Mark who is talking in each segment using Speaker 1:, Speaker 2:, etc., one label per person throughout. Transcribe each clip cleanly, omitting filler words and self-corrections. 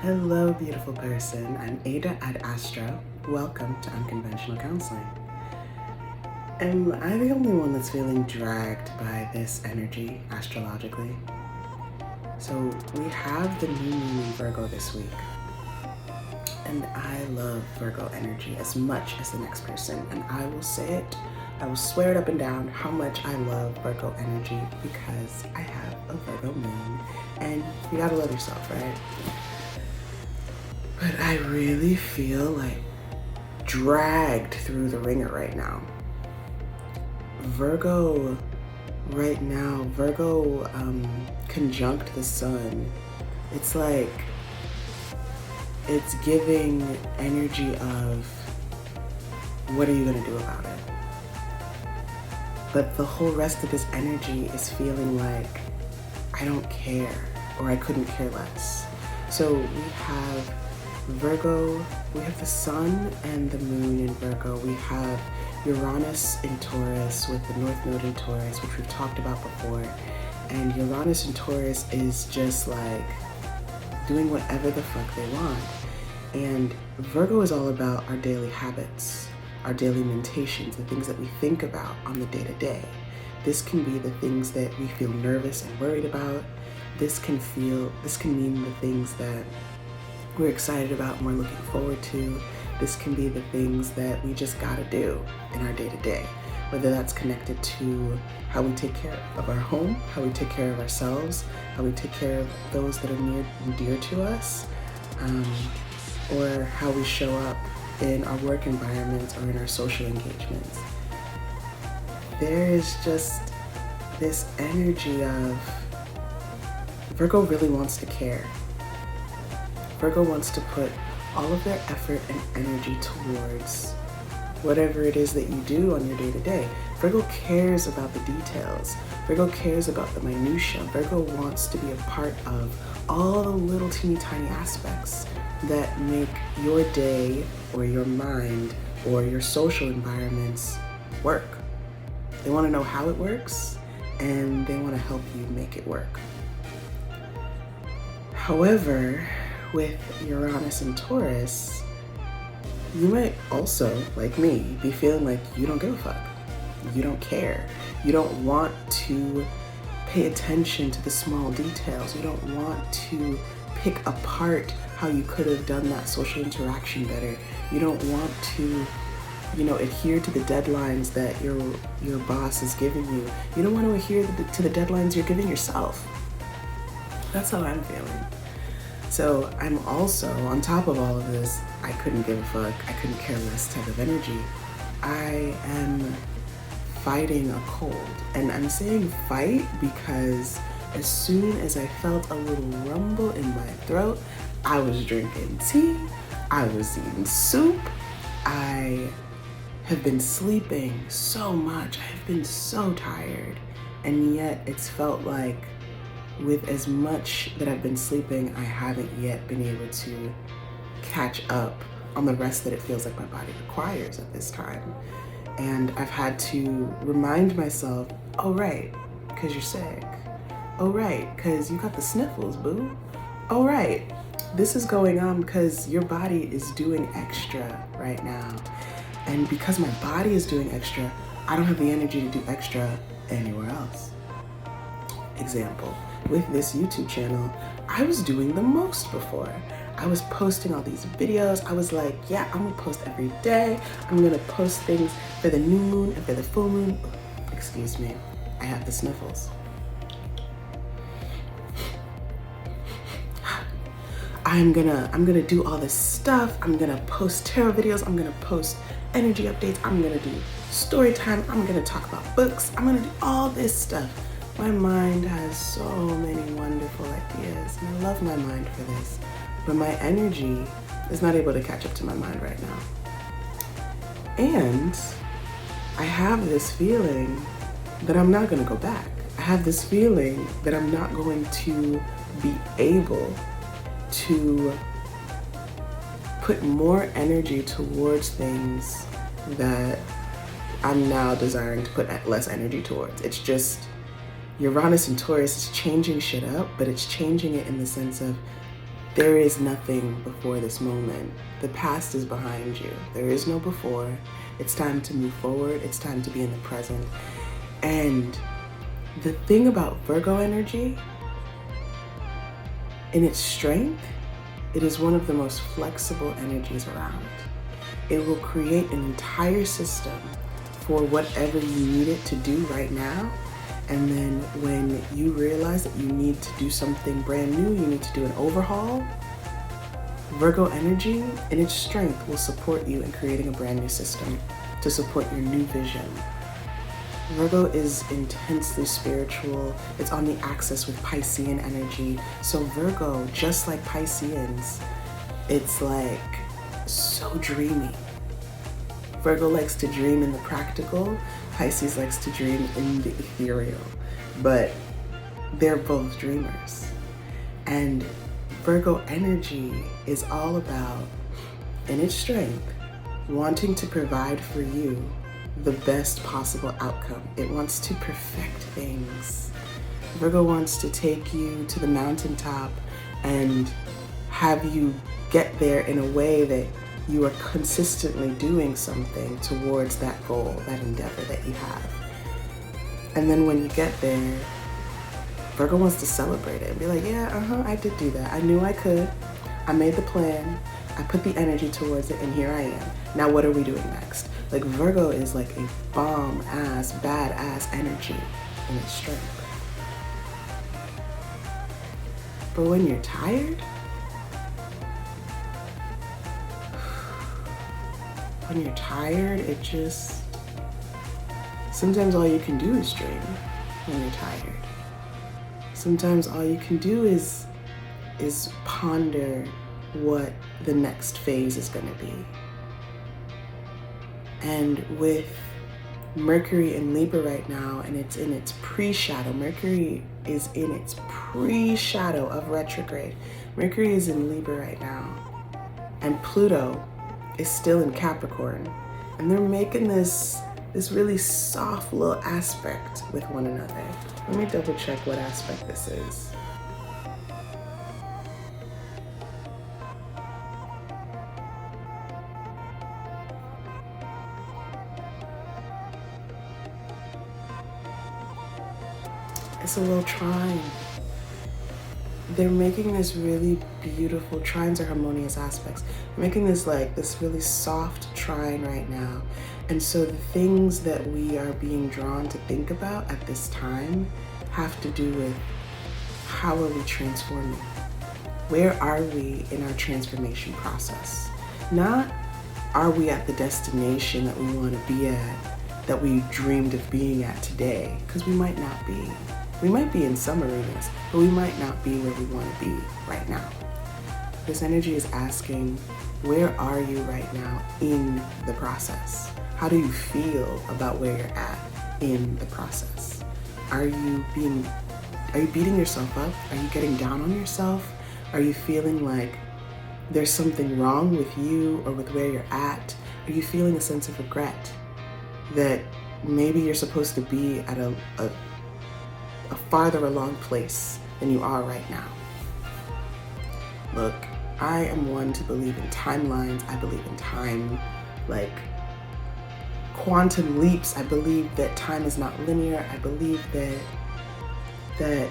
Speaker 1: Hello, beautiful person. I'm Ada at Astro. Welcome to Unconventional Counseling. Am I the only one that's feeling dragged by this energy astrologically? So we have the new moon in Virgo this week. And I love Virgo energy as much as the next person. And I will say it, I will swear it up and down how much I love Virgo energy because I have a Virgo moon. And you gotta love yourself, right? But I really feel like dragged through the ringer right now. Virgo right now, Virgo conjunct the sun. It's like, it's giving energy of, what are you gonna do about it? But the whole rest of this energy is feeling like, I don't care, or I couldn't care less. So we have Virgo, we have the sun and the moon in Virgo. We have Uranus in Taurus with the North Node in Taurus, which we've talked about before. And Uranus in Taurus is just like doing whatever the fuck they want. And Virgo is all about our daily habits, our daily mentations, the things that we think about on the day-to-day. This can be the things that we feel nervous and worried about. This can mean the things that we're excited about and we're looking forward to. This can be the things that we just gotta do in our day-to-day, whether that's connected to how we take care of our home, how we take care of ourselves, how we take care of those that are near and dear to us, or how we show up in our work environments or in our social engagements. There is just this energy of Virgo really wants to care. Virgo wants to put all of their effort and energy towards whatever it is that you do on your day-to-day. Virgo cares about the details. Virgo cares about the minutia. Virgo wants to be a part of all the little teeny tiny aspects that make your day or your mind or your social environments work. They want to know how it works and they want to help you make it work. However, with Uranus and Taurus, you might also, like me, be feeling like you don't give a fuck. You don't care. You don't want to pay attention to the small details. You don't want to pick apart how you could have done that social interaction better. You don't want to, adhere to the deadlines that your boss is giving you. You don't want to adhere to the deadlines you're giving yourself. That's how I'm feeling. So I'm also, on top of all of this, I couldn't give a fuck, I couldn't care less type of energy. I am fighting a cold. And I'm saying fight because as soon as I felt a little rumble in my throat, I was drinking tea, I was eating soup, I have been sleeping so much, I have been so tired, and yet it's felt like with as much that I've been sleeping, I haven't yet been able to catch up on the rest that it feels like my body requires at this time. And I've had to remind myself, oh right, because you're sick. Oh right, because you got the sniffles, boo. Oh right, this is going on because your body is doing extra right now. And because my body is doing extra, I don't have the energy to do extra anywhere else. Example. With this YouTube channel, I was doing the most before. I was posting all these videos. I was like, yeah, I'm gonna post every day. I'm gonna post things for the new moon and for the full moon. Excuse me, I have the sniffles. I'm gonna do all this stuff. I'm gonna post tarot videos. I'm gonna post energy updates. I'm gonna do story time. I'm gonna talk about books. I'm gonna do all this stuff. My mind has so many wonderful ideas, and I love my mind for this, but my energy is not able to catch up to my mind right now. And I have this feeling that I'm not gonna go back. I have this feeling that I'm not going to be able to put more energy towards things that I'm now desiring to put less energy towards. It's just, Uranus and Taurus is changing shit up, but it's changing it in the sense of there is nothing before this moment. The past is behind you. There is no before. It's time to move forward. It's time to be in the present. And the thing about Virgo energy, in its strength, it is one of the most flexible energies around. It will create an entire system for whatever you need it to do right now. And then when you realize that you need to do something brand new, you need to do an overhaul, Virgo energy in its strength will support you in creating a brand new system to support your new vision. Virgo is intensely spiritual. It's on the axis with Piscean energy. So Virgo, just like Pisceans, it's like so dreamy. Virgo likes to dream in the practical. Pisces likes to dream in the ethereal. But they're both dreamers. And Virgo energy is all about, in its strength, wanting to provide for you the best possible outcome. It wants to perfect things. Virgo wants to take you to the mountaintop and have you get there in a way that you are consistently doing something towards that goal, that endeavor that you have. And then when you get there, Virgo wants to celebrate it and be like, yeah, I did do that. I knew I could. I made the plan. I put the energy towards it, and here I am. Now what are we doing next? Like, Virgo is like a bomb-ass, badass energy in its strength. But when you're tired, it just, sometimes all you can do is dream when you're tired. Sometimes all you can do is ponder what the next phase is going to be. And with Mercury in Libra right now, and it's in its pre-shadow. Mercury is in its pre-shadow of retrograde. Mercury is in Libra right now. And Pluto is still in Capricorn. And they're making this really soft little aspect with one another. Let me double check what aspect this is. It's a little trine. They're making this really beautiful, trines are harmonious aspects. They're making this really soft trine right now. And so the things that we are being drawn to think about at this time have to do with how are we transforming? Where are we in our transformation process? Not are we at the destination that we want to be at, that we dreamed of being at today, because we might not be. We might be in some arenas, but we might not be where we want to be right now. This energy is asking, where are you right now in the process? How do you feel about where you're at in the process? Are you beating yourself up? Are you getting down on yourself? Are you feeling like there's something wrong with you or with where you're at? Are you feeling a sense of regret that maybe you're supposed to be at a farther along place than you are right now? Look, I am one to believe in timelines. I believe in time, like quantum leaps. I believe that time is not linear. I believe that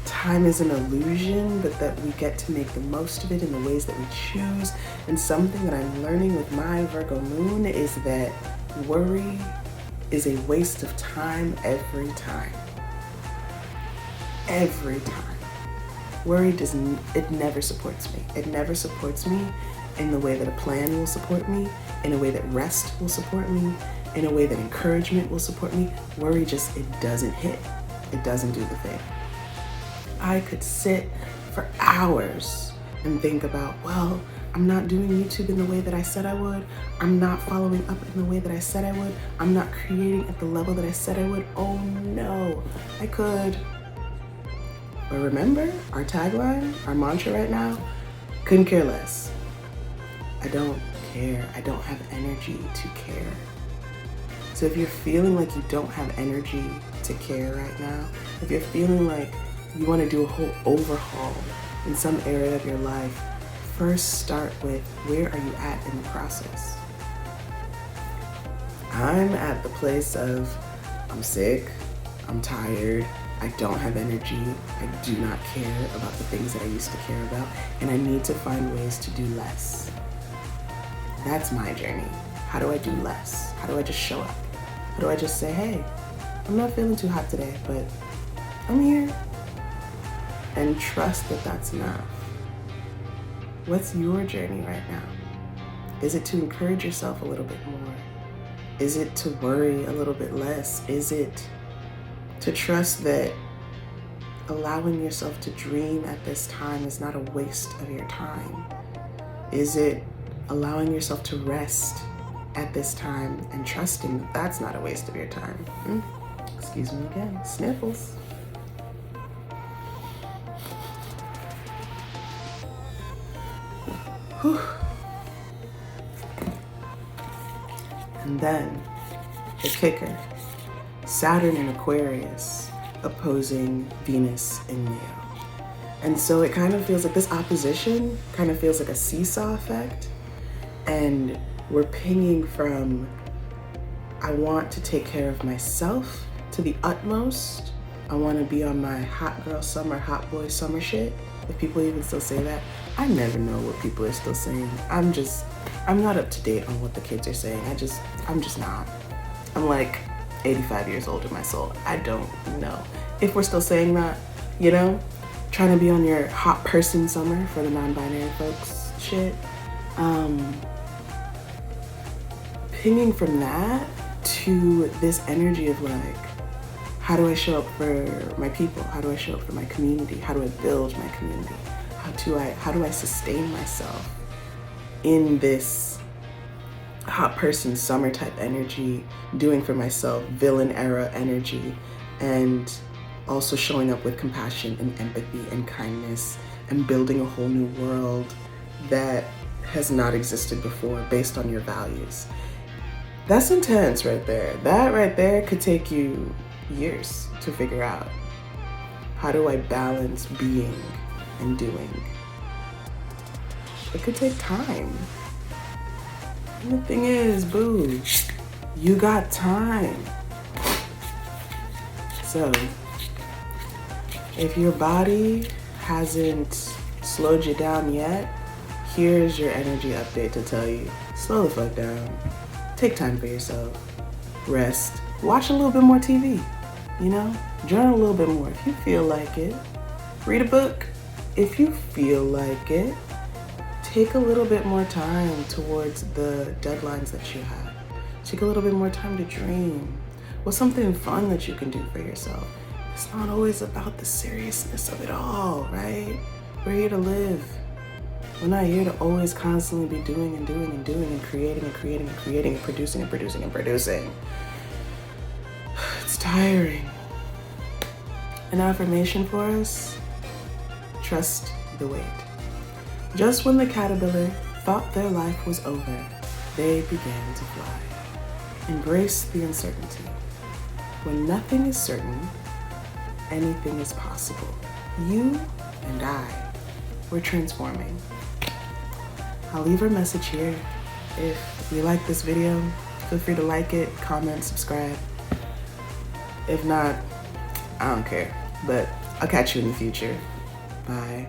Speaker 1: time is an illusion, but that we get to make the most of it in the ways that we choose. And something that I'm learning with my Virgo Moon is that worry is a waste of time every time. Every time. Worry it never supports me. It never supports me in the way that a plan will support me, in a way that rest will support me, in a way that encouragement will support me. Worry just, it doesn't hit. It doesn't do the thing. I could sit for hours and think about, well, I'm not doing YouTube in the way that I said I would. I'm not following up in the way that I said I would. I'm not creating at the level that I said I would. Oh no, I could. But remember, our tagline, our mantra right now, couldn't care less. I don't care. I don't have energy to care. So if you're feeling like you don't have energy to care right now, if you're feeling like you want to do a whole overhaul in some area of your life, first start with, where are you at in the process? I'm at the place of, I'm sick, I'm tired, I don't have energy, I do not care about the things that I used to care about, and I need to find ways to do less. That's my journey. How do I do less? How do I just show up? How do I just say, hey, I'm not feeling too hot today, but I'm here. And trust that that's enough. What's your journey right now? Is it to encourage yourself a little bit more? Is it to worry a little bit less? Is it to trust that allowing yourself to dream at this time is not a waste of your time? Is it allowing yourself to rest at this time and trusting that that's not a waste of your time? Excuse me again, sniffles. Whew. And then the kicker, Saturn in Aquarius opposing Venus in Leo. And so it kind of feels like this opposition kind of feels like a seesaw effect. And we're pinging from, I want to take care of myself to the utmost. I want to be on my hot girl summer, hot boy summer shit. If people even still say that. I never know what people are still saying. I'm not up to date on what the kids are saying. I'm just not. I'm like 85 years old in my soul. I don't know if we're still saying that, you know? Trying to be on your hot person summer for the non-binary folks shit. Pinging from that to this energy of like, how do I show up for my people? How do I show up for my community? How do I build my community? How do I sustain myself in this hot person summer type energy, doing for myself, villain era energy, and also showing up with compassion and empathy and kindness and building a whole new world that has not existed before based on your values. That's intense right there. That right there could take you years to figure out. How do I balance being and doing? It could take time. And the thing is, boo, you got time. So, if your body hasn't slowed you down yet, here's your energy update to tell you, slow the fuck down. Take time for yourself. Rest. Watch a little bit more TV. You know? Journal a little bit more if you feel like it. Read a book if you feel like it. Take a little bit more time towards the deadlines that you have. Take a little bit more time to dream. What's something fun that you can do for yourself? It's not always about the seriousness of it all, right? We're here to live. We're not here to always constantly be doing and doing and doing and creating and creating and creating and producing and producing and producing. It's tiring. An affirmation for us: trust the wait. Just when the caterpillar thought their life was over, they began to fly. Embrace the uncertainty. When nothing is certain, anything is possible. You and I, we're transforming. I'll leave our message here. If you like this video, feel free to like it, comment, subscribe. If not, I don't care, but I'll catch you in the future. Bye.